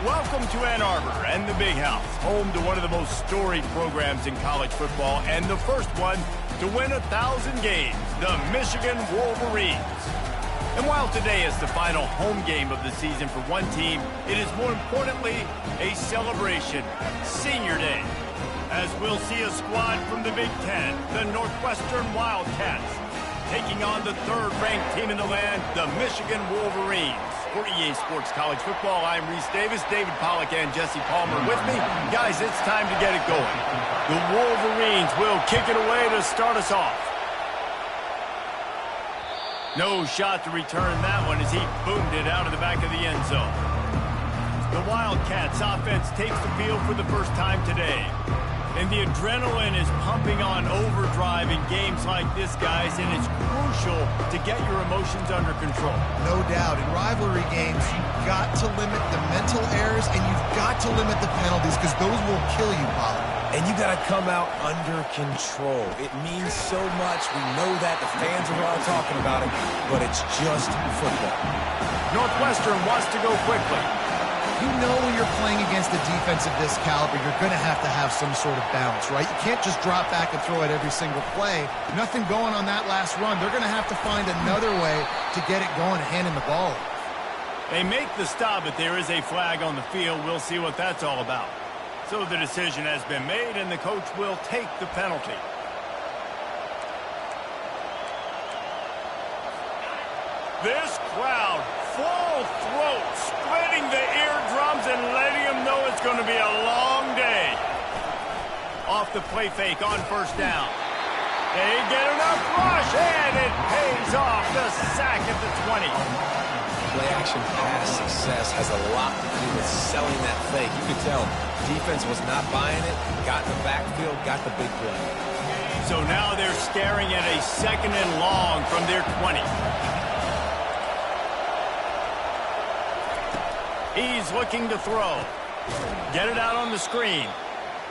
Welcome to Ann Arbor and the Big House, home to one of the most storied programs in college football and the first one to win 1,000 games, the Michigan Wolverines. And while today is the final home game of the season for one team, it is more importantly a celebration, Senior Day, as we'll see a squad from the Big Ten, the Northwestern Wildcats, taking on the third-ranked team in the land, the Michigan Wolverines. For EA Sports College Football, I'm Reese Davis, David Pollack, and Jesse Palmer with me. Guys, it's time to get it going. The Wolverines will kick it away to start us off. No shot to return that one as he boomed it out of the back of the end zone. The Wildcats offense takes the field for the first time today. And the adrenaline is pumping on overdrive in games like this, guys, and it's crucial to get your emotions under control. No doubt. In rivalry games, you've got to limit the mental errors, and you've got to limit the penalties because those will kill you, Pollard. And you got to come out under control. It means so much. We know that. The fans are all talking about it, but it's just football. Northwestern wants to go quickly. You know when you're playing against a defense of this caliber, you're going to have some sort of balance, right? You can't just drop back and throw it every single play. Nothing going on that last run. They're going to have to find another way to get it going and handing the ball. They make the stop, but there is a flag on the field. We'll see what that's all about. So the decision has been made, and the coach will take the penalty. This crowd, full throat, splitting the eardrums and letting them know it's going to be a long day. Off the play fake on first down. They get enough rush, and it pays off. The sack at the 20. Play action pass success has a lot to do with selling that fake. You could tell defense was not buying it, got in the backfield, got the big play. So now they're staring at a 2nd and long from their 20. He's looking to throw. Get it out on the screen.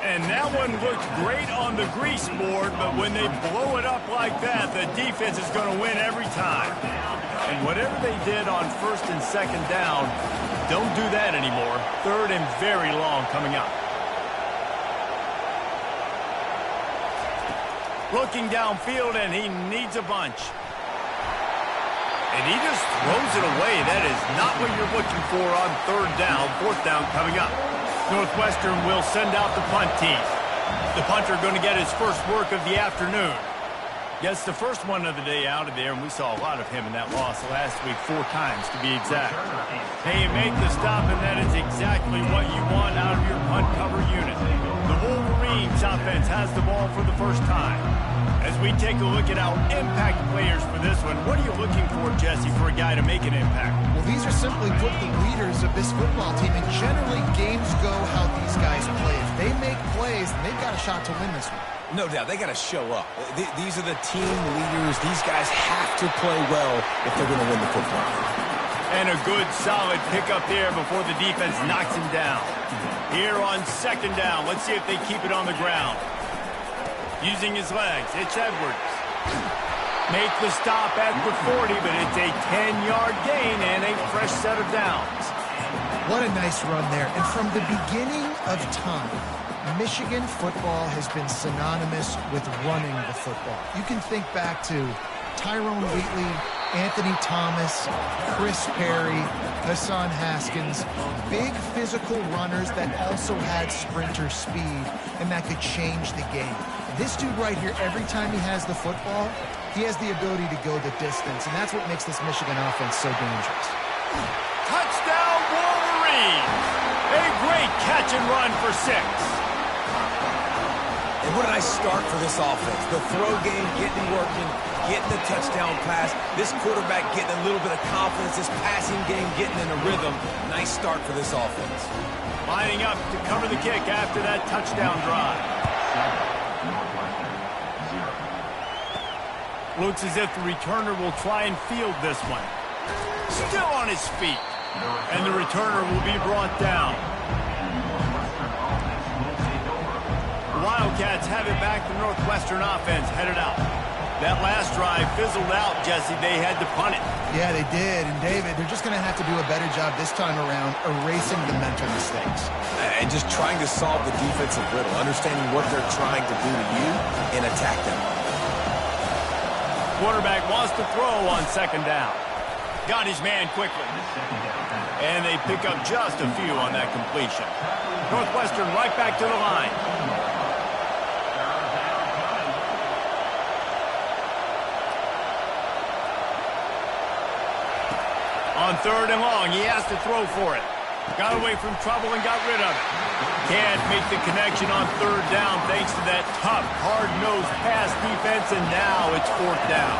And that one looked great on the grease board, but when they blow it up like that, the defense is going to win every time. And whatever they did on 1st and 2nd down, don't do that anymore. 3rd and very long coming up. Looking downfield, and he needs a bunch. And he just throws it away. That is not what you're looking for on 3rd down. 4th down coming up. Northwestern will send out the punt team. The punter going to get his first work of the afternoon. Gets the first one of the day out of there, and we saw a lot of him in that loss last week, 4 times to be exact. Hey, you make the stop, and that is exactly what you want out of your punt cover unit. The Wolverines offense has the ball for the first time. As we take a look at our impact players for this one, what are you looking for, Jesse, for a guy to make an impact? Well, these are simply put the leaders of this football team, and generally games go how these guys play. If they make plays, then they've got a shot to win this one. No doubt, they got to show up. These are the team leaders. These guys have to play well if they're going to win the football. And a good, solid pickup there before the defense knocks him down. Here on 2nd down, let's see if they keep it on the ground. Using his legs, it's Edwards. Make the stop at the 40, but it's a 10-yard gain and a fresh set of downs. What a nice run there. And from the beginning of time, Michigan football has been synonymous with running the football. You can think back to Tyrone Wheatley, Anthony Thomas, Chris Perry, Hassan Haskins, big physical runners that also had sprinter speed and that could change the game. This dude right here, every time he has the football, he has the ability to go the distance, and that's what makes this Michigan offense so dangerous. Touchdown, Wolverines! A great catch and run for 6. And what a nice start for this offense. The throw game getting working, getting the touchdown pass. This quarterback getting a little bit of confidence. This passing game getting in a rhythm. Nice start for this offense. Lining up to cover the kick after that touchdown drive. Looks as if the returner will try and field this one. Still on his feet. And the returner will be brought down. The Wildcats have it back. The Northwestern offense headed out. That last drive fizzled out, Jesse. They had to punt it. Yeah, they did. And, David, they're just going to have to do a better job this time around erasing the mental mistakes. And just trying to solve the defensive riddle, understanding what they're trying to do to you and attack them. Quarterback wants to throw on second down. Got his man quickly. And they pick up just a few on that completion. Northwestern right back to the line. On third and long, he has to throw for it. Got away from trouble and got rid of it. Can't make the connection on third down thanks to that tough, hard-nosed pass defense, and now it's fourth down.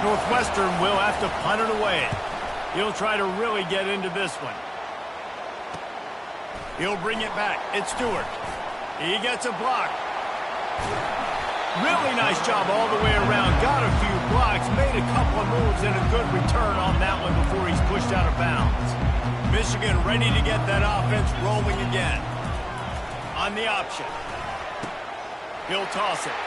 Northwestern will have to punt it away. He'll try to really get into this one. He'll bring it back. It's Stewart. He gets a block. Really nice job all the way around. Got a few blocks, made a couple of moves, and a good return on that one before he's pushed out of bounds. Michigan ready to get that offense rolling again. On the option. He'll toss it.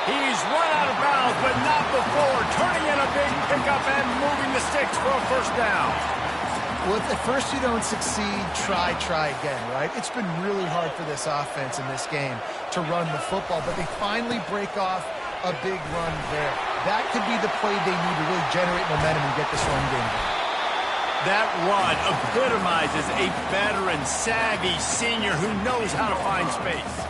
He's run out of bounds, but not before. Turning in a big pickup and moving the sticks for a first down. Well, if at first you don't succeed, try again, right? It's been really hard for this offense in this game to run the football, but they finally break off a big run there. That could be the play they need to really generate momentum and get this run game going. That run epitomizes a veteran, savvy senior who knows how to find space.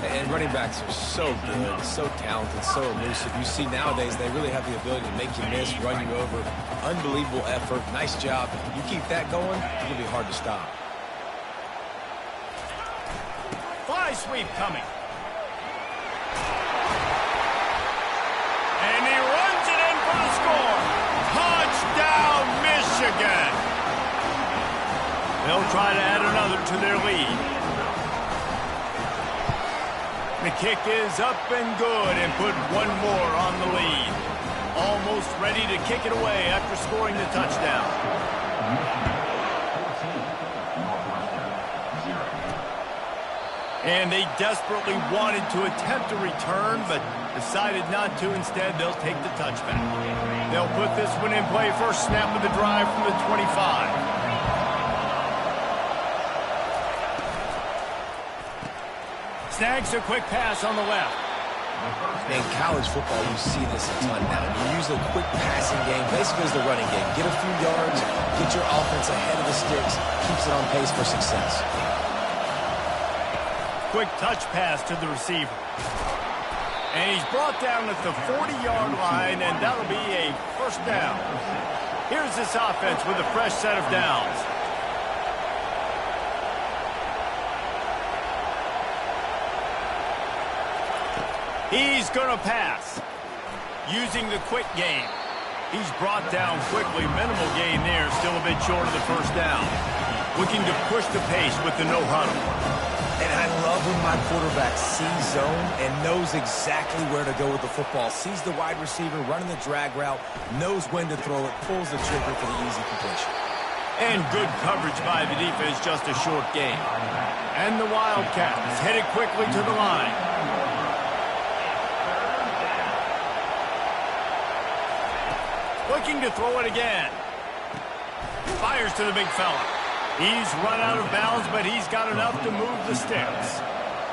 And running backs are so good, so talented, so elusive. You see nowadays they really have the ability to make you miss, run you over. Unbelievable effort. Nice job. You keep that going, it'll be hard to stop. Fly sweep coming. And he runs it in for the score. Touchdown, Michigan. They'll try to add another to their lead. The kick is up and good and put one more on the lead. Almost ready to kick it away after scoring the touchdown. And they desperately wanted to attempt a return, but decided not to. Instead, they'll take the touchback. They'll put this one in play. First snap of the drive from the 25. Snags a quick pass on the left. In college football, you see this a ton now. You use a quick passing game, basically as the running game. Get a few yards, get your offense ahead of the sticks, keeps it on pace for success. Quick touch pass to the receiver. And he's brought down at the 40-yard line, and that'll be a first down. Here's this offense with a fresh set of downs. He's going to pass. Using the quick game. He's brought down quickly. Minimal gain there. Still a bit short of the first down. Looking to push the pace with the no huddle. And I love when my quarterback sees zone and knows exactly where to go with the football. Sees the wide receiver running the drag route, knows when to throw it, pulls the trigger for the easy completion. And good coverage by the defense, just a short gain. And the Wildcats headed quickly to the line. Looking to throw it again. Fires to the big fella. He's run out of bounds, but he's got enough to move the sticks.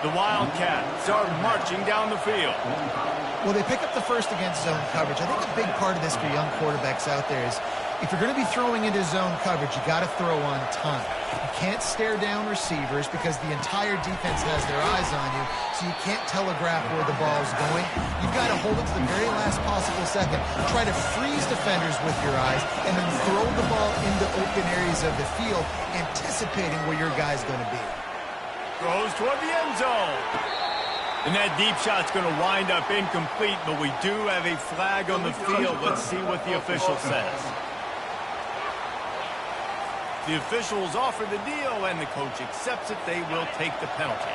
The Wildcats are marching down the field. Well, they pick up the first against zone coverage. I think a big part of this for young quarterbacks out there is if you're going to be throwing into zone coverage, you got to throw on time. You can't stare down receivers because the entire defense has their eyes on you, so you can't telegraph where the ball is going. You've got to hold it to the very last possible second. Try to freeze defenders with your eyes, and then throw the ball into open areas of the field, anticipating where your guy's going to be. Throws toward the end zone. And that deep shot's going to wind up incomplete, but we do have a flag on the field. Let's see what the official says. The officials offer the deal, and the coach accepts it. They will take the penalty.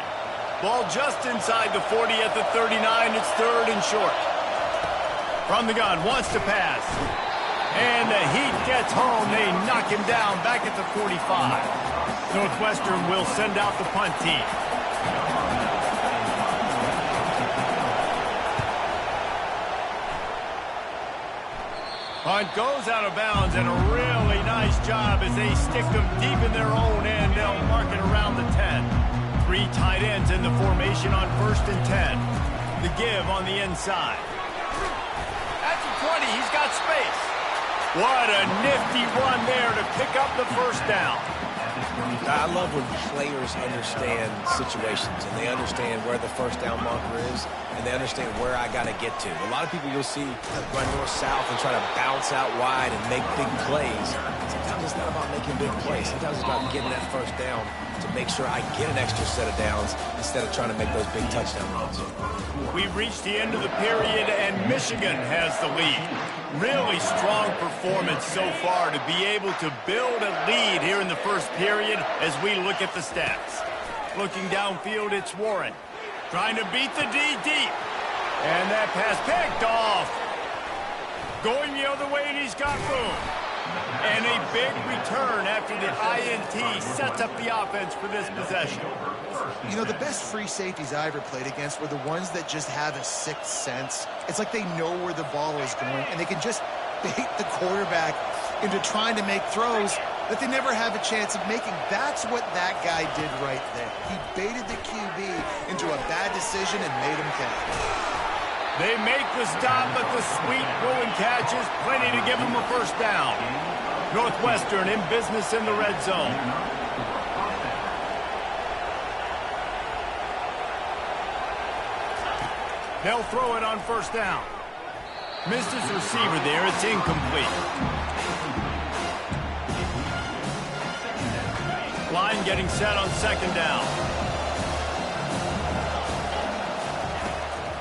Ball just inside the 40 at the 39. It's third and short. From the gun, wants to pass. And the Heat gets home. They knock him down back at the 45. Northwestern will send out the punt team. Punt goes out of bounds, and a really nice job as they stick them deep in their own end. They'll mark it around the 10. 3 tight ends in the formation on 1st and 10. The give on the inside. At the 20, he's got space. What a nifty run there to pick up the first down. I love when players understand situations and they understand where the first down marker is and they understand where I got to get to. A lot of people you'll see run north-south and try to bounce out wide and make big plays. Sometimes it's not about making big plays. Sometimes it's about getting that first down to make sure I get an extra set of downs instead of trying to make those big touchdown runs. We've reached the end of the period, and Michigan has the lead. Really strong performance so far to be able to build a lead here in the first period as we look at the stats. Looking downfield, it's Warren. Trying to beat the D deep. And that pass picked off. Going the other way, and he's got room. And a big return after the INT sets up the offense for this possession. You know, the best free safeties I ever played against were the ones that just have a sixth sense. It's like they know where the ball is going, and they can just bait the quarterback into trying to make throws that they never have a chance of making. That's what that guy did right there. He baited the QB into a bad decision and made him catch. They make the stop, but the sweet Bruin catches plenty to give them a first down. Northwestern in business in the red zone. They'll throw it on first down. Missed his receiver there. It's incomplete. Line getting set on second down.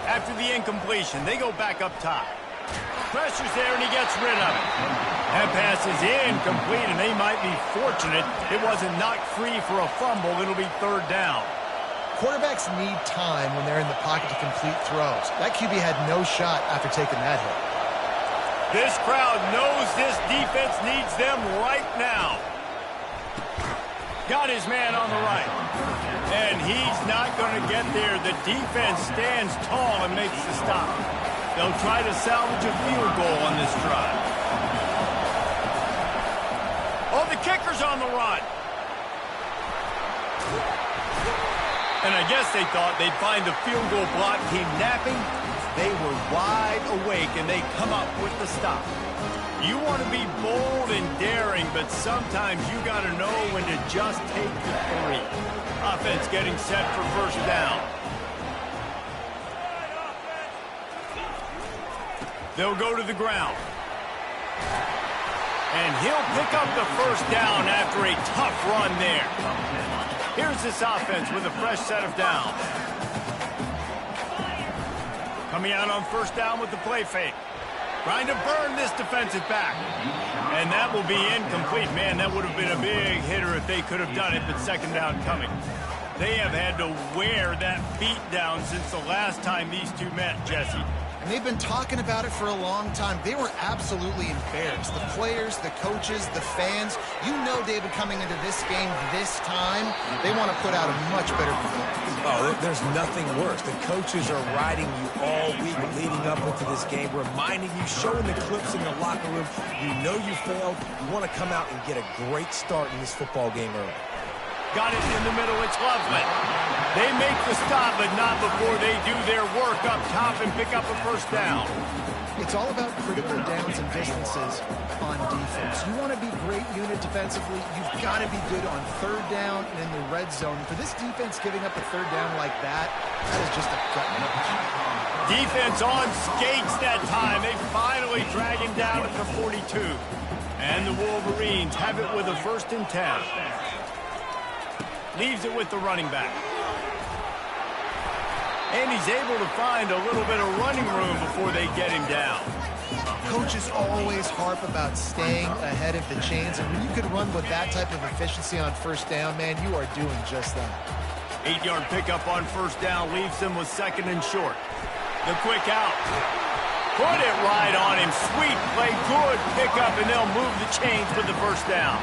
After the incompletion, they go back up top. Pressure's there, and he gets rid of it. That pass is incomplete, and they might be fortunate it wasn't knocked free for a fumble. It'll be third down. Quarterbacks need time when they're in the pocket to complete throws. That QB had no shot after taking that hit. This crowd knows this defense needs them right now. Got his man on the right. And he's not going to get there. The defense stands tall and makes the stop. They'll try to salvage a field goal on this drive. Oh, the kicker's on the run. And I guess they thought they'd find the field goal block team napping. They were wide awake, and they come up with the stop. You want to be bold and daring, but sometimes you got to know when to just take the 3. Offense getting set for first down. They'll go to the ground. And he'll pick up the first down after a tough run there. Here's this offense with a fresh set of downs. Coming out on first down with the play fake. Trying to burn this defensive back. And that will be incomplete. Man, that would have been a big hitter if they could have done it, but second down coming. They have had to wear that beat down since the last time these two met, Jesse. And they've been talking about it for a long time. They were absolutely embarrassed. The players, the coaches, the fans. You know, David, coming into this game this time, they want to put out a much better performance. Oh, there's nothing worse. The coaches are riding you all week leading up into this game, reminding you, showing the clips in the locker room. You know you failed. You want to come out and get a great start in this football game early. Got it in the middle. It's Loveland. They make the stop, but not before they do their work up top and pick up a first down. It's all about critical downs and distances on defense. You want to be great unit defensively, you've got to be good on third down and in the red zone. For this defense giving up a third down like that, that is just a gut punch. Defense on skates that time. They finally drag him down at the 42. And the Wolverines have it with a 1st and 10. Leaves it with the running back. And he's able to find a little bit of running room before they get him down. Coaches always harp about staying ahead of the chains, and when you can run with that type of efficiency on first down, man, you are doing just that. 8-yard pickup on first down leaves them with 2nd and short. The quick out. Put it right on him. Sweet play, good pickup, and they'll move the chains with the first down.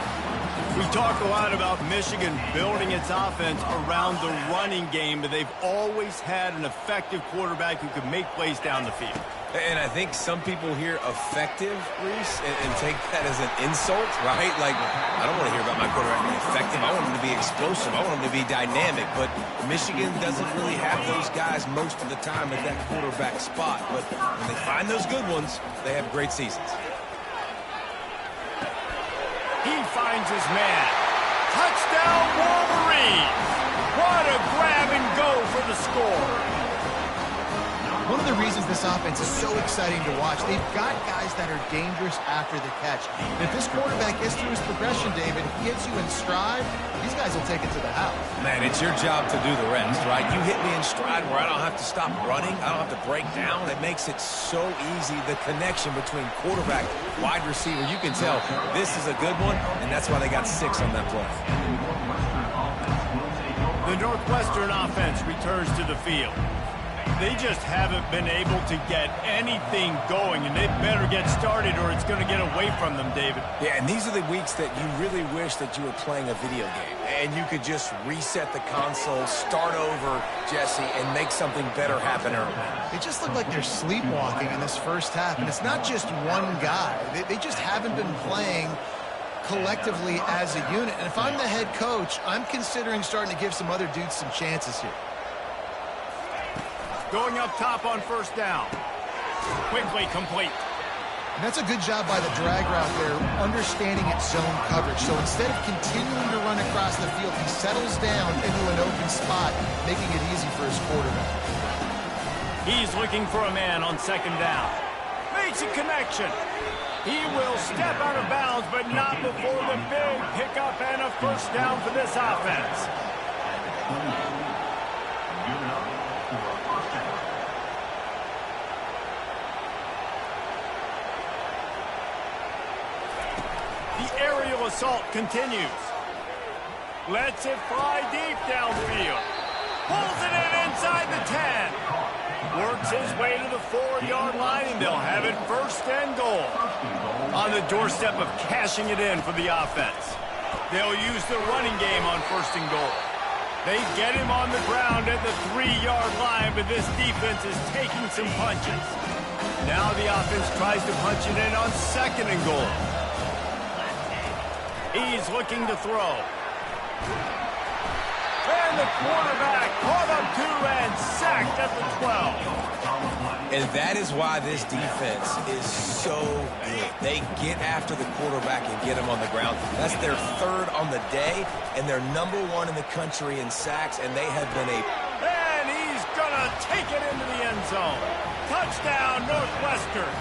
We talk a lot about Michigan building its offense around the running game, but they've always had an effective quarterback who could make plays down the field. And I think some people hear effective, Reese, and take that as an insult, right? Like, I don't want to hear about my quarterback being effective. I want him to be explosive. I want him to be dynamic. But Michigan doesn't really have those guys most of the time at that quarterback spot. But when they find those good ones, they have great seasons. He finds his man. Touchdown, Wolverines! What a grab and go for the score. One of the reasons this offense is so exciting to watch, they've got guys that are dangerous after the catch. And if this quarterback gets through his progression, David, he gets you in stride, these guys will take it to the house. Man, it's your job to do the rest, right? You hit me in stride where I don't have to stop running. I don't have to break down. It makes it so easy, the connection between quarterback, wide receiver. You can tell this is a good one, and that's why they got 6 on that play. The Northwestern offense returns to the field. They just haven't been able to get anything going, and they better get started or it's going to get away from them, David. Yeah, and these are the weeks that you really wish that you were playing a video game, and you could just reset the console, start over, Jesse, and make something better happen early. They just look like they're sleepwalking in this first half, and it's not just one guy. They just haven't been playing collectively as a unit. And if I'm the head coach, I'm considering starting to give some other dudes some chances here. Going up top on first down. Quickly complete. And that's a good job by the drag route there, understanding its zone coverage. So instead of continuing to run across the field, he settles down into an open spot, making it easy for his quarterback. He's looking for a man on second down. Makes a connection. He will step out of bounds, but not before the big pickup and a first down for this offense. The aerial assault continues. Lets it fly deep downfield. Pulls it in inside the 10. Works his way to the 4-yard line, and they'll have it first and goal. On the doorstep of cashing it in for the offense. They'll use the running game on first and goal. They get him on the ground at the 3-yard line, but this defense is taking some punches. Now the offense tries to punch it in on second and goal. He's looking to throw. And the quarterback caught up to and sacked at the 12. And that is why this defense is so good. They get after the quarterback and get him on the ground. That's their 3rd on the day, and they're #1 in the country in sacks, and they have been And he's going to take it into the end zone. Touchdown, Northwestern.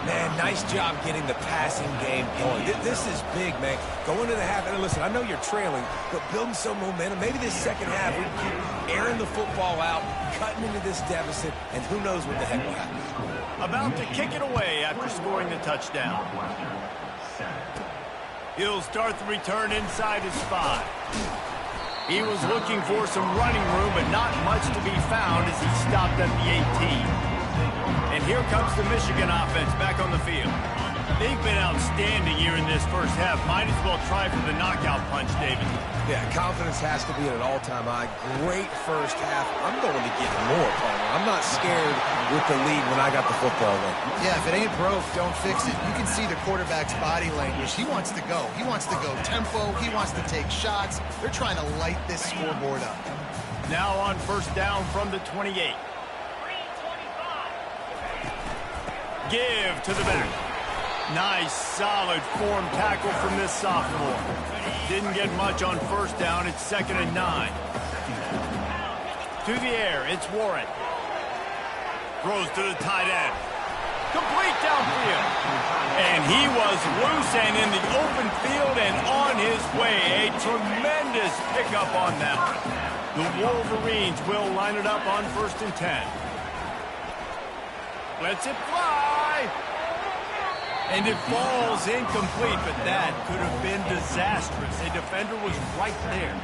Man, nice job getting the passing game going. This is big, man. Going to the half, and listen, I know you're trailing, but building some momentum. Maybe this second half, we can keep airing the football out, cutting into this deficit, and who knows what the heck will happen. About to kick it away after scoring the touchdown. He'll start the return inside his 5. He was looking for some running room, but not much to be found as he stopped at the 18. And here comes the Michigan offense back on the field. They've been outstanding here in this first half. Might as well try for the knockout punch, David. Yeah, confidence has to be at an all-time high. Great first half. I'm going to get more, Palmer. I'm not scared with the lead when I got the football though. Yeah, if it ain't broke, don't fix it. You can see the quarterback's body language. He wants to go. He wants to go tempo. He wants to take shots. They're trying to light this scoreboard up. Now on first down from the 28. Give to the back. Nice, solid form tackle from this sophomore. Didn't get much on first down. It's 2nd and 9. To the air, it's Warren. Throws to the tight end. Complete downfield. And he was loose and in the open field and on his way. A tremendous pickup on that one. The Wolverines will line it up on 1st and 10. Lets it fly. And it falls incomplete, but that could have been disastrous. A defender was right there.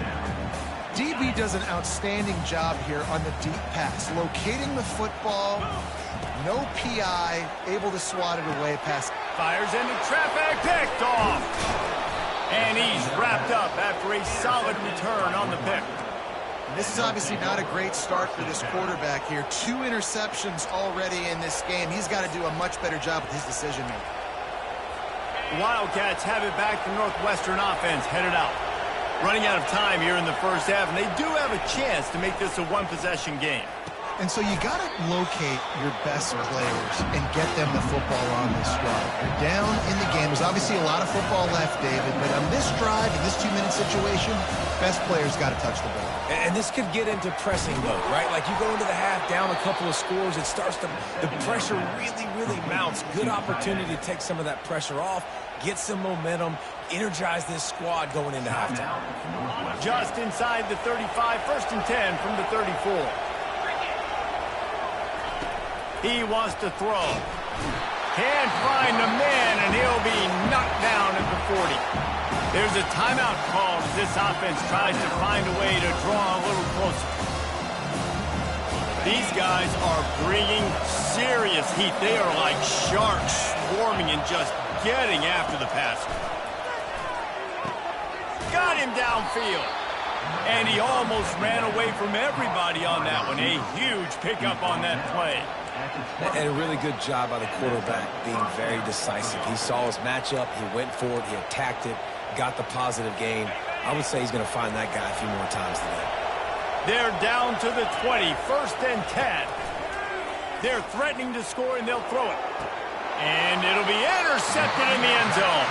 DB does an outstanding job here on the deep pass, locating the football, no PI, able to swat it away past. Fires into traffic, picked off. And he's wrapped up after a solid return on the pick. And this is obviously not a great start for this quarterback here. 2 interceptions already in this game. He's got to do a much better job with his decision-making. The Wildcats have it back. The Northwestern offense headed out. Running out of time here in the first half, and they do have a chance to make this a one-possession game. And so you got to locate your best players and get them the football on this drive. You're down in the game. There's obviously a lot of football left, David, but on this drive, in this 2-minute situation, best players got to touch the ball. And this could get into pressing mode, right? Like you go into the half down a couple of scores, it starts to, the pressure really mounts. Good opportunity to take some of that pressure off, get some momentum, energize this squad going into halftime. Just inside the 35, 1st and 10 from the 34. He wants to throw. Can't find the man, and he'll be knocked down at the 40. There's a timeout call as this offense tries to find a way to draw a little closer. These guys are bringing serious heat. They are like sharks swarming and just getting after the passer. Got him downfield. And he almost ran away from everybody on that one. A huge pickup on that play. And a really good job by the quarterback being very decisive. He saw his matchup, he went for it, he attacked it, got the positive gain. I would say he's going to find that guy a few more times today. They're down to the 20, 1st and 10. They're threatening to score, and they'll throw it. And it'll be intercepted in the end zone.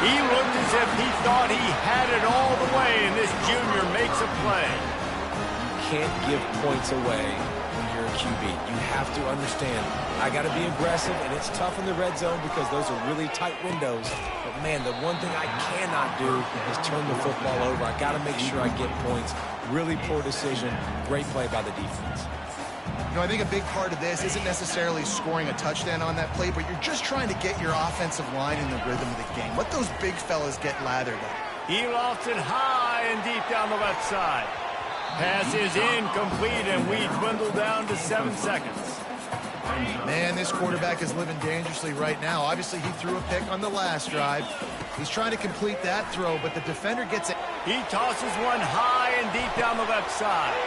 He looked as if he thought he had it all the way, and this junior makes a play. You can't give points away when you're a QB. You have to understand, I got to be aggressive, and it's tough in the red zone because those are really tight windows. But, man, the one thing I cannot do is turn the football over. I got to make sure I get points. Really poor decision. Great play by the defense. You know, I think a big part of this isn't necessarily scoring a touchdown on that play, but you're just trying to get your offensive line in the rhythm of the game. Let those big fellas get lathered up. He lofts it high and deep down the left side. Pass is incomplete, and we dwindle down to 7 seconds. Man, this quarterback is living dangerously right now. Obviously, he threw a pick on the last drive. He's trying to complete that throw, but the defender gets it. He tosses one high and deep down the left side.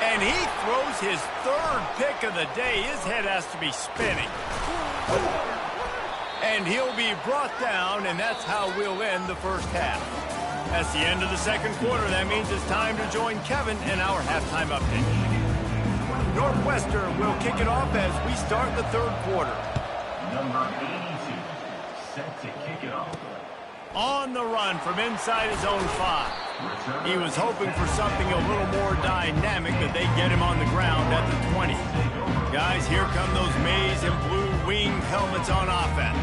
And he throws his 3rd pick of the day. His head has to be spinning. And he'll be brought down, and that's how we'll end the first half. That's the end of the 2nd quarter. That means it's time to join Kevin in our halftime update. Northwestern will kick it off as we start the 3rd quarter. Number 82, set to kick it off. On the run from inside his own 5. He was hoping for something a little more dynamic, that they get him on the ground at the 20. Guys, here come those maize and blue wing helmets on offense.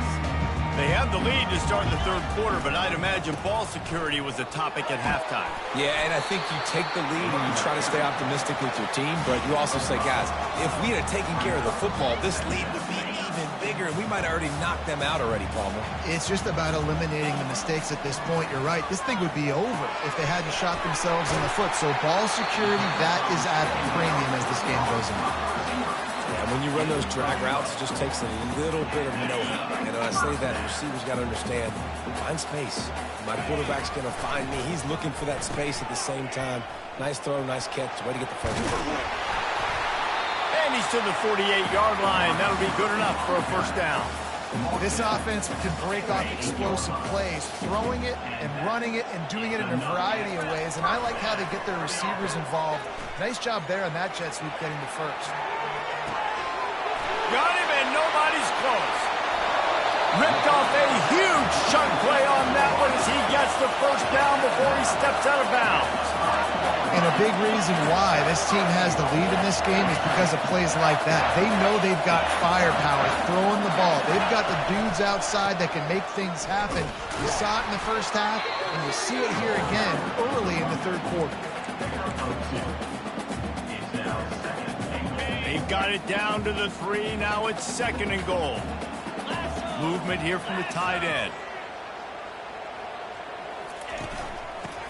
They have the lead to start the 3rd quarter, but I'd imagine ball security was a topic at halftime. Yeah, and I think you take the lead and you try to stay optimistic with your team, but you also say, guys, if we had taken care of the football, this lead would be even bigger, and we might have already knocked them out already, Palmer. It's just about eliminating the mistakes at this point. You're right. This thing would be over if they hadn't shot themselves in the foot. So ball security, that is at a premium as this game goes on. When you run those drag routes, it just takes a little bit of know-how. And when I say that, receivers got to understand, find space. My quarterback's going to find me. He's looking for that space at the same time. Nice throw, nice catch. Way to get the first one. And he's to the 48-yard line. That'll be good enough for a 1st down. This offense can break off explosive plays, throwing it and running it and doing it in a variety of ways. And I like how they get their receivers involved. Nice job there on that jet sweep getting the 1st. Got him, and nobody's close. Ripped off a huge chunk play on that one as he gets the 1st down before he steps out of bounds. And a big reason why this team has the lead in this game is because of plays like that. They know they've got firepower throwing the ball. They've got the dudes outside that can make things happen. You saw it in the 1st half, and you see it here again early in the 3rd quarter. They've got it down to the 3. Now it's 2nd and goal. Movement here from the tight end.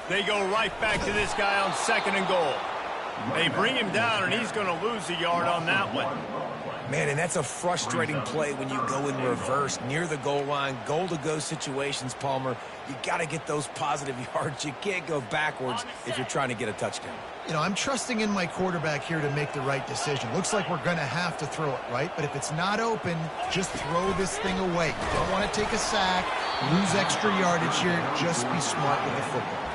They go right back to this guy on 2nd and goal. They bring him down, and he's going to lose a yard on that one. Man, and that's a frustrating play when you go in reverse near the goal line, goal-to-go situations, Palmer. You got to get those positive yards. You can't go backwards if you're trying to get a touchdown. You know, I'm trusting in my quarterback here to make the right decision. Looks like we're going to have to throw it, right? But if it's not open, just throw this thing away. You don't want to take a sack, lose extra yardage here. Just be smart with the football.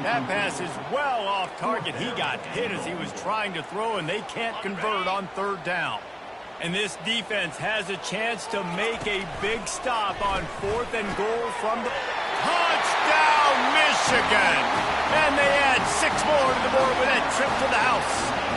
That pass is well off target. He got hit as he was trying to throw, and they can't convert on third down. And this defense has a chance to make a big stop on 4th and goal from the touchdown, Michigan! And they add 6 more to the board with that trip to the house.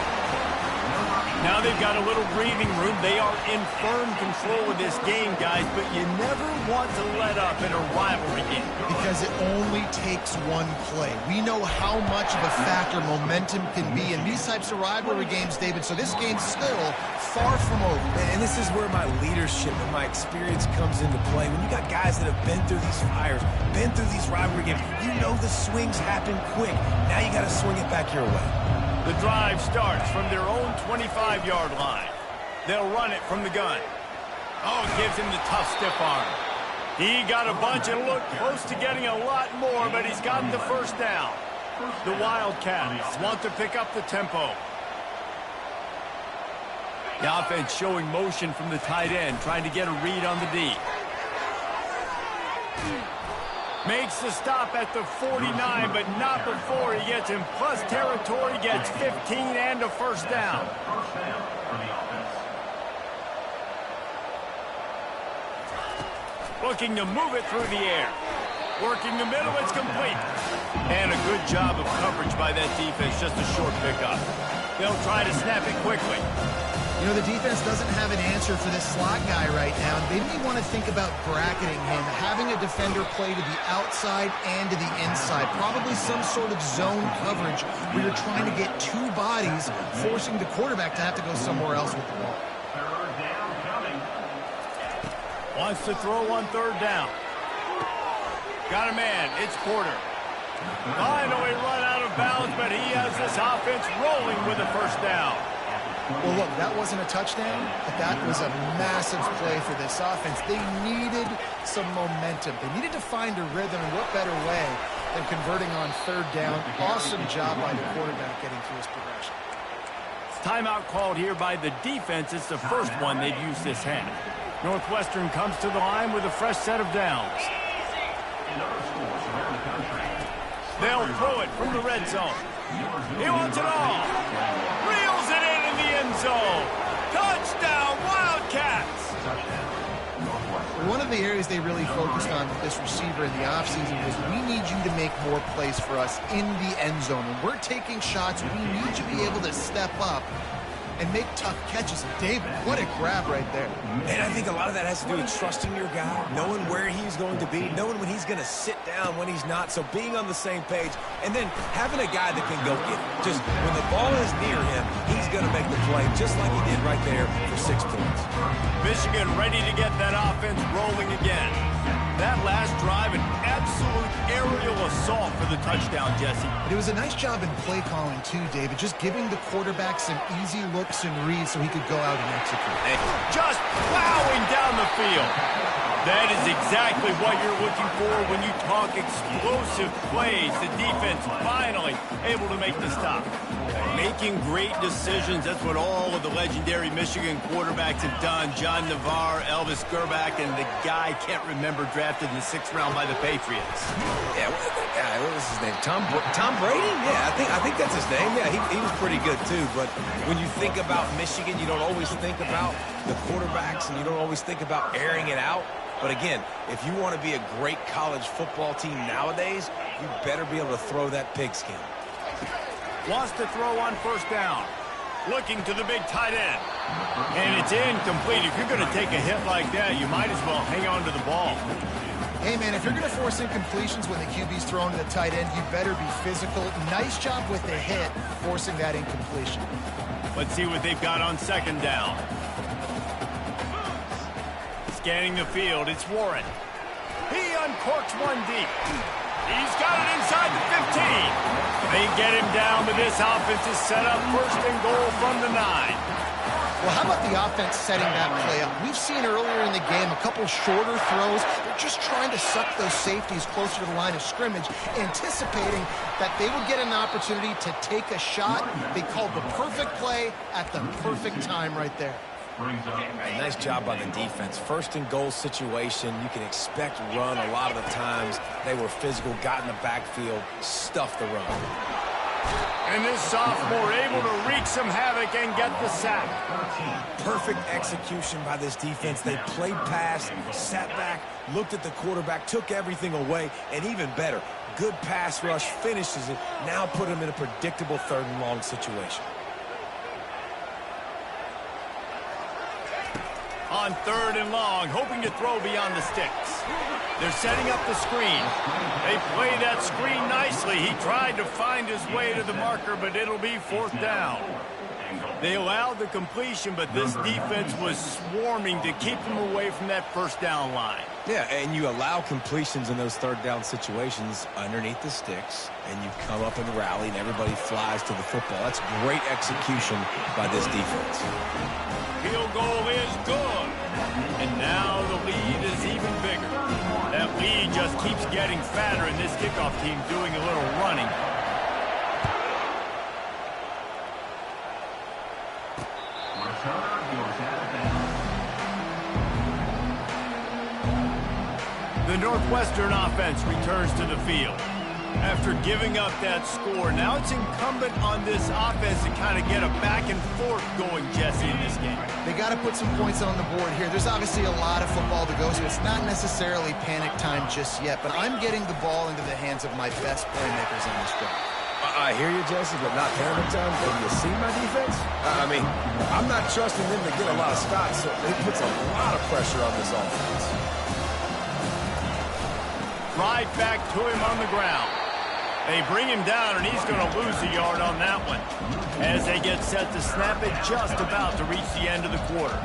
Now they've got a little breathing room. They are in firm control of this game, guys, but you never want to let up in a rivalry game. Because it only takes one play. We know how much of a factor momentum can be in these types of rivalry games, David, so this game's still far from over. And this is where my leadership and my experience comes into play. When you got guys that have been through these fires, been through these rivalry games, you know the swings happen quick. Now you got to swing it back your way. The drive starts from their own 25-yard line. They'll run it from the gun. Oh, it gives him the tough stiff arm. He got a bunch and looked close to getting a lot more, but he's gotten the first down. The Wildcats want to pick up the tempo. The offense showing motion from the tight end, trying to get a read on the D. Makes the stop at the 49, but not before he gets in plus territory, gets 15 and a first down. Looking to move it through the air. Working the middle, it's complete. And a good job of coverage by that defense, just a short pickup. They'll try to snap it quickly. You know, the defense doesn't have an answer for this slot guy right now. They may want to think about bracketing him, having a defender play to the outside and to the inside. Probably some sort of zone coverage where you're trying to get 2 bodies, forcing the quarterback to have to go somewhere else with the ball. Wants to throw on third down. Got a man. It's Porter. Finally run out of bounds, but he has this offense rolling with a first down. Well, look, that wasn't a touchdown, but that was a massive play for this offense. They needed some momentum. They needed to find a rhythm, and what better way than converting on third down. Awesome job by the quarterback getting through his progression. Timeout called here by the defense. It's the first one they've used this half. Northwestern comes to the line with a fresh set of downs. They'll throw it from the red zone. He wants it all. Reels it in the end zone. Touchdown, Wildcats! One of the areas they really focused on with this receiver in the offseason was we need you to make more plays for us in the end zone. When we're taking shots, we need you to be able to step up and make tough catches. And David, what a grab right there. And I think a lot of that has to do with trusting your guy, knowing where he's going to be, knowing when he's going to sit down, when he's not. So being on the same page, and then having a guy that can go get it. Just when the ball is near him, he's going to make the play, just like he did right there for 6 points. Michigan ready to get that offense rolling again. That last drive, an absolute aerial assault for the touchdown, Jesse. But it was a nice job in play calling too, David, just giving the quarterback some easy looks and reads so he could go out and execute. Just plowing down the field. That is exactly what you're looking for when you talk explosive plays. The defense finally able to make the stop. Making great decisions, that's what all of the legendary Michigan quarterbacks have done. John Navarre, Elvis Gerbach, and the guy can't remember drafted in the 6th round by the Patriots. Yeah, what was his name? Tom Brady? Yeah, I think that's his name. Yeah, he was pretty good too. But when you think about Michigan, you don't always think about the quarterbacks, and you don't always think about airing it out. But again, if you want to be a great college football team nowadays, you better be able to throw that pigskin. Wants to throw on first down. Looking to the big tight end. And it's incomplete. If you're going to take a hit like that, you might as well hang on to the ball. Hey, man, if you're going to force incompletions when the QB's thrown to the tight end, you better be physical. Nice job with the hit, forcing that incompletion. Let's see what they've got on second down. Scanning the field, it's Warren. He uncorks one deep. He's got it inside the 15. They get him down, but this offense is set up first and goal from the 9. Well, how about the offense setting that play up? We've seen earlier in the game a couple shorter throws. They're just trying to suck those safeties closer to the line of scrimmage, anticipating that they would get an opportunity to take a shot. They called the perfect play at the perfect time right there. Nice job by the defense. First and goal situation, you can expect run a lot of the times. They were physical, got in the backfield, stuffed the run. And this sophomore able to wreak some havoc and get the sack. Perfect execution by this defense. They played pass, sat back, looked at the quarterback, took everything away, and even better, good pass rush, finishes it, now put him in a predictable 3rd and long situation. On 3rd and long, hoping to throw beyond the sticks. They're setting up the screen. They play that screen nicely. He tried to find his way to the marker, but it'll be 4th down. They allowed the completion, but this defense was swarming to keep them away from that 1st down line. Yeah, and you allow completions in those 3rd down situations underneath the sticks, and you come up and rally, and everybody flies to the football. That's great execution by this defense. Field goal is good. And now the lead is even bigger. That lead just keeps getting fatter, and this kickoff team doing a little running. The Northwestern offense returns to the field. After giving up that score, now it's incumbent on this offense to kind of get a back and forth going, Jesse, in this game. They got to put some points on the board here. There's obviously a lot of football to go, so it's not necessarily panic time just yet, but I'm getting the ball into the hands of my best playmakers on this drive. I hear you, Jesse, but not panic time. Have you seen my defense? I mean, I'm not trusting them to get a lot of stops, so it puts a lot of pressure on this offense. Right back to him on the ground. They bring him down, and he's going to lose a yard on that one as they get set to snap it, just about to reach the end of the quarter.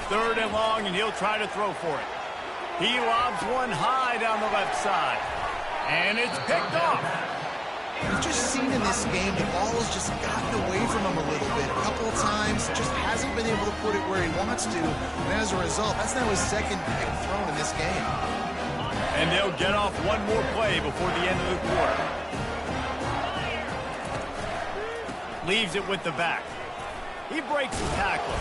3rd and long, and he'll try to throw for it. He lobs one high down the left side, and it's picked off. We've just seen in this game the ball has just gotten away from him a little bit. A couple of times, just hasn't been able to put it where he wants to, and as a result, that's now his 2nd pick thrown in this game. And they'll get off one more play before the end of the quarter. Leaves it with the back. He breaks the tackle.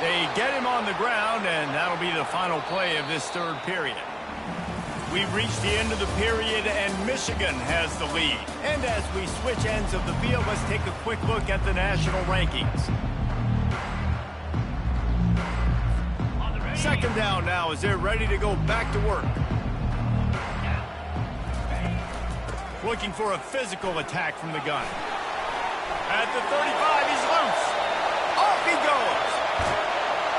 They get him on the ground, and that'll be the final play of this 3rd period. We've reached the end of the period, and Michigan has the lead. And as we switch ends of the field, let's take a quick look at the national rankings. 2nd down now as they're ready to go back to work. Looking for a physical attack from the gun. At the 35, he's loose. Off he goes.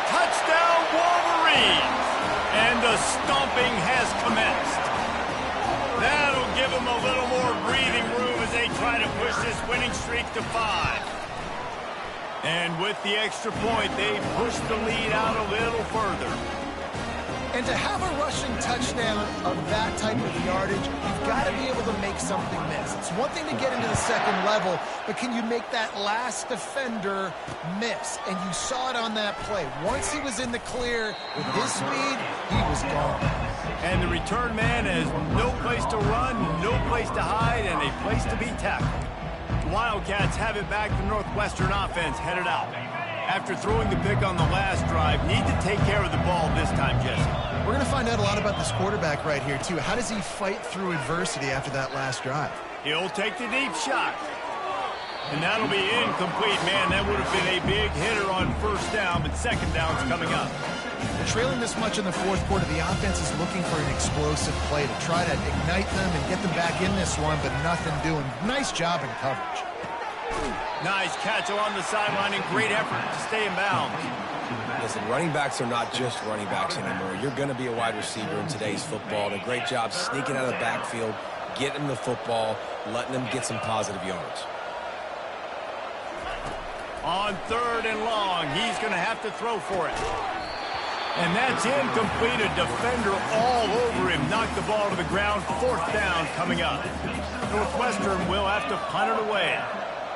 Touchdown, Wolverines. And the stomping has commenced. That'll give them a little more breathing room as they try to push this winning streak to 5. And with the extra point, they push the lead out a little further. And to have a rushing touchdown of that type of yardage, you've got to be able to make something miss. It's one thing to get into the 2nd level, but can you make that last defender miss? And you saw it on that play. Once he was in the clear with his speed, he was gone. And the return man has no place to run, no place to hide, and a place to be tackled. The Wildcats have it back. The Northwestern offense headed out. After throwing the pick on the last drive, need to take care of the ball this time, Jesse. We're going to find out a lot about this quarterback right here, too. How does he fight through adversity after that last drive? He'll take the deep shot. And that'll be incomplete, man. That would have been a big hitter on 1st down, but 2nd down's coming up. They're trailing this much in the 4th quarter. The offense is looking for an explosive play to try to ignite them and get them back in this one, but nothing doing. Nice job in coverage. Nice catch along the sideline and great effort to stay in bounds. Listen, running backs are not just running backs anymore. You're going to be a wide receiver in today's football. And a great job sneaking out of the backfield, getting them the football, letting them get some positive yards. On 3rd and long, he's going to have to throw for it. And that's incomplete. A defender all over him. Knocked the ball to the ground. 4th down coming up. Northwestern will have to punt it away.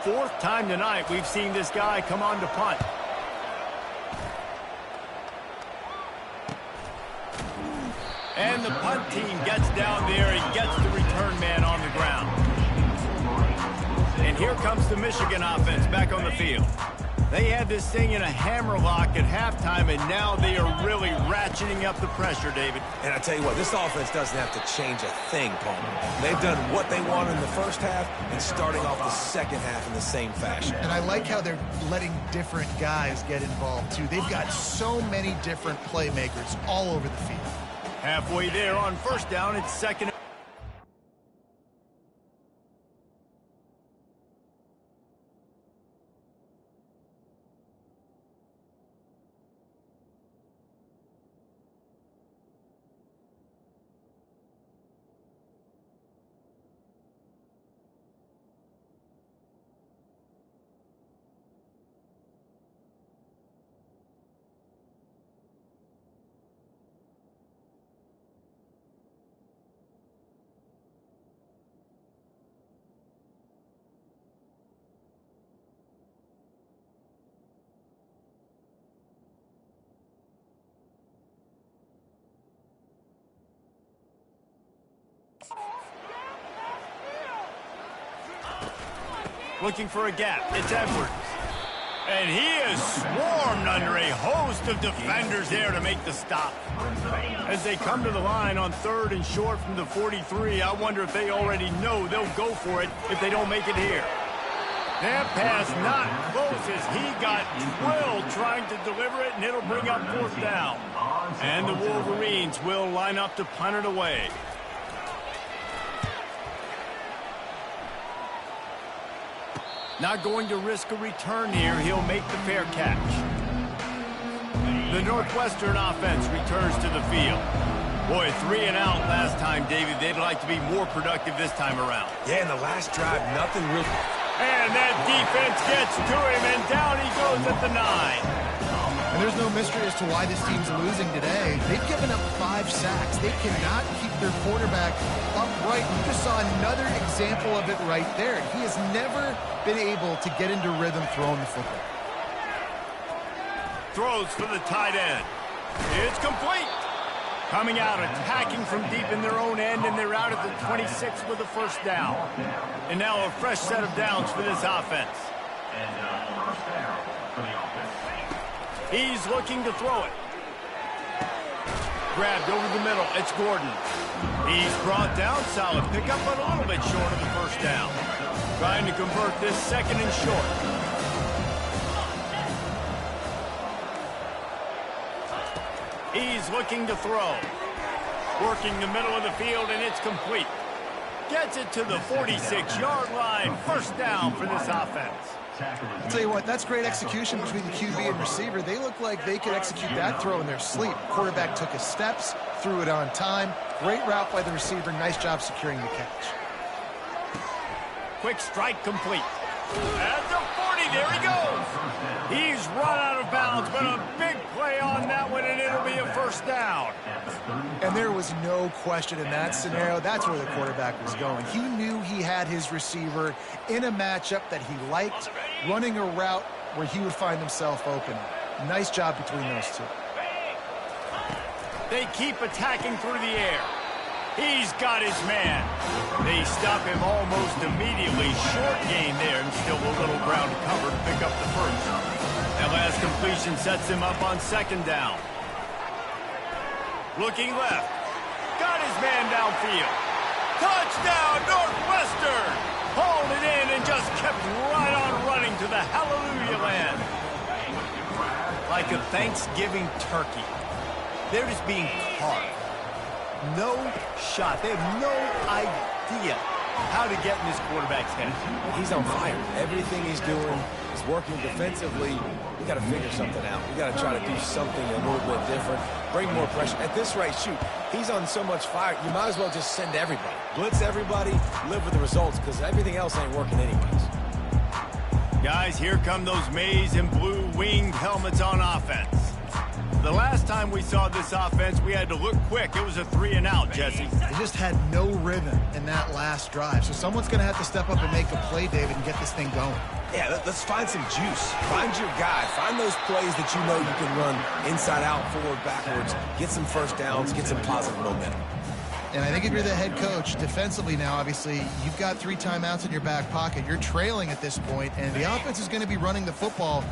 4th time tonight we've seen this guy come on to punt. And the punt team gets down there and gets the return man on the ground. And here comes the Michigan offense back on the field. They had this thing in a hammerlock at halftime, and now they are really ratcheting up the pressure, David. And I tell you what, this offense doesn't have to change a thing, Palmer. They've done what they wanted in the first half and starting off the second half in the same fashion. And I like how they're letting different guys get involved, too. They've got so many different playmakers all over the field. Halfway there on first down, it's second. Looking for a gap. It's Edwards. And he is swarmed under a host of defenders there to make the stop. As they come to the line on 3rd and short from the 43, I wonder if they already know they'll go for it if they don't make it here. That pass not close as he got drilled trying to deliver it, and it'll bring up 4th down. And the Wolverines will line up to punt it away. Not going to risk a return here. He'll make the fair catch. The Northwestern offense returns to the field. Boy, 3 and out last time, David. They'd like to be more productive this time around. Yeah, in the last drive, nothing really. And that defense gets to him, and down he goes at the 9. And there's no mystery as to why this team's losing today. They've given up 5 sacks. They cannot keep their quarterback upright. You just saw another example of it right there. He has never been able to get into rhythm throwing the football. Throws for the tight end. It's complete. Coming out, attacking from deep in their own end, and they're out at the 26 with a first down. And now a fresh set of downs for this offense. First down for the offense. He's looking to throw it. Grabbed over the middle. It's Gordon. He's brought down. Solid pickup, but a little bit short of the first down. Trying to convert this 2nd and short. He's looking to throw. Working the middle of the field, and it's complete. Gets it to the 46-yard line. First down for this offense. I'll tell you what, that's great execution between the QB and receiver. They look like they could execute that throw in their sleep. Quarterback took his steps, threw it on time. Great route by the receiver. Nice job securing the catch. Quick strike complete. At the 40, there he goes. He's run out of bounds, but a big play on that one, and it'll be a first down. And there was no question in that scenario. That's where the quarterback was going. He knew he had his receiver in a matchup that he liked, running a route where he would find himself open. Nice job between those two. They keep attacking through the air. He's got his man. They stop him almost immediately. Short gain there, and still a little ground to cover to pick up the first. That last completion sets him up on 2nd down. Looking left. Got his man downfield. Touchdown, Northwestern! Hauled it in and just kept right on running to the hallelujah land. Like a Thanksgiving turkey. They're just being carved. No shot. They have no idea how to get in this quarterback's head. He's on fire. Everything he's doing is working defensively. We got to figure something out. We got to try to do something a little bit different. Bring more pressure. At this rate, shoot, he's on so much fire, you might as well just send everybody. Blitz everybody, live with the results, because everything else ain't working anyways. Guys, here come those maize and blue winged helmets on offense. The last time we saw this offense, we had to look quick. It was a 3-and-out, Jesse. They just had no rhythm in that last drive. So someone's going to have to step up and make a play, David, and get this thing going. Yeah, let's find some juice. Find your guy. Find those plays that you know you can run inside out, forward, backwards. Get some first downs. Get some positive momentum. And I think if you're the head coach, defensively now, obviously, you've got 3 timeouts in your back pocket. You're trailing at this point, and the offense is going to be running the football,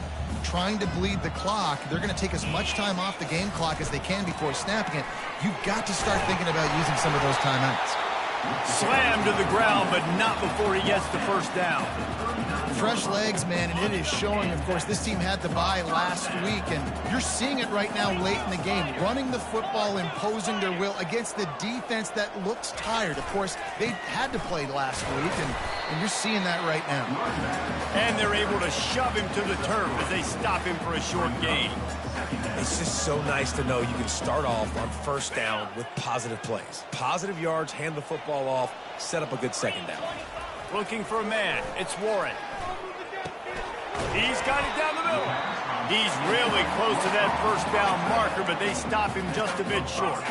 trying to bleed the clock. They're going to take as much time off the game clock as they can before snapping it. You've got to start thinking about using some of those timeouts. Slammed to the ground, but not before he gets the first down. Fresh legs, man, and it is showing. Of course, this team had the bye last week, and you're seeing it right now late in the game. Running the football, imposing their will against the defense that looks tired. Of course, they had to play last week, and you're seeing that right now. And they're able to shove him to the turf as they stop him for a short gain. It's just so nice to know you can start off on first down with positive plays. Positive yards, hand the football off, set up a good second down. Looking for a man. It's Warren. He's got it down the middle. He's really close to that first down marker, but they stop him just a bit short.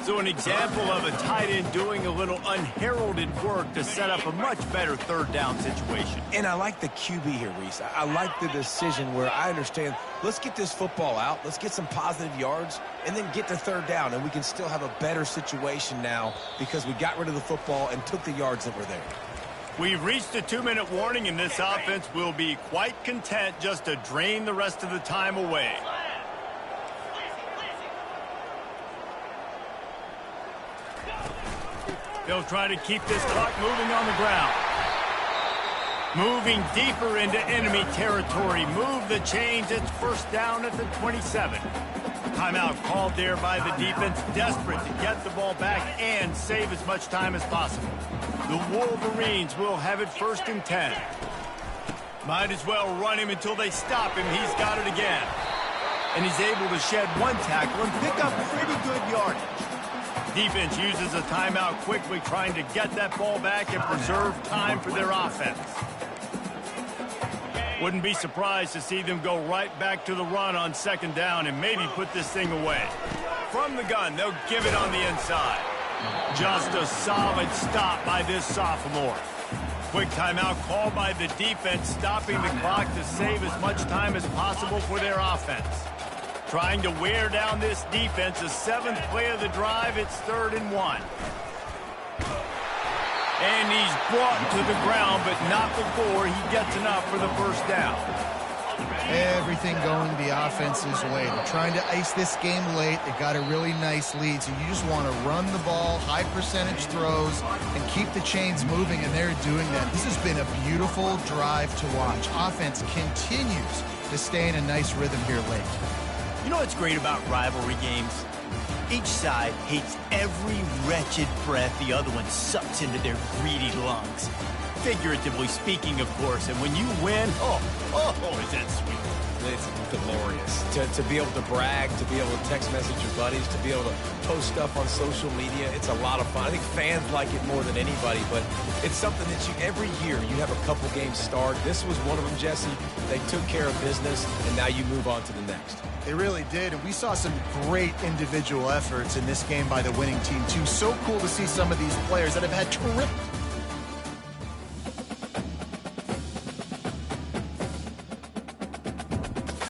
So an example of a tight end doing a little unheralded work to set up a much better third down situation. And I like the QB here, Reese. I like the decision where I understand, let's get this football out, let's get some positive yards, and then get to third down, and we can still have a better situation now because we got rid of the football and took the yards that were there. We've reached a 2-minute warning, and this offense will be quite content just to drain the rest of the time away. They'll try to keep this clock moving on the ground. Moving deeper into enemy territory. Move the chains. It's first down at the 27. Timeout called there by the defense, desperate to get the ball back and save as much time as possible. The Wolverines will have it first and 10. Might as well run him until they stop him. He's got it again. And he's able to shed one tackle and pick up pretty good yardage. Defense uses a timeout quickly, trying to get that ball back and preserve time for their offense. Wouldn't be surprised to see them go right back to the run on second down and maybe put this thing away. From the gun, they'll give it on the inside. Just a solid stop by this sophomore. Quick timeout called by the defense, stopping the clock to save as much time as possible for their offense. Trying to wear down this defense, the 7th play of the drive, it's 3rd and 1. And he's brought to the ground, but not before he gets enough for the first down. Everything going the offense's way. They're trying to ice this game late. They got a really nice lead, so you just want to run the ball, high percentage throws, and keep the chains moving, and they're doing that. This has been a beautiful drive to watch. Offense continues to stay in a nice rhythm here late. You know what's great about rivalry games? Each side hates every wretched breath the other one sucks into their greedy lungs. Figuratively speaking, of course, and when you win, oh, is that sweet. It's glorious. To be able to brag, to be able to text message your buddies, to be able to post stuff on social media, it's a lot of fun. I think fans like it more than anybody, but it's something that every year you have a couple games start. This was one of them, Jesse. They took care of business, and now you move on to the next. They really did, and we saw some great individual efforts in this game by the winning team, too. So cool to see some of these players that have had terrific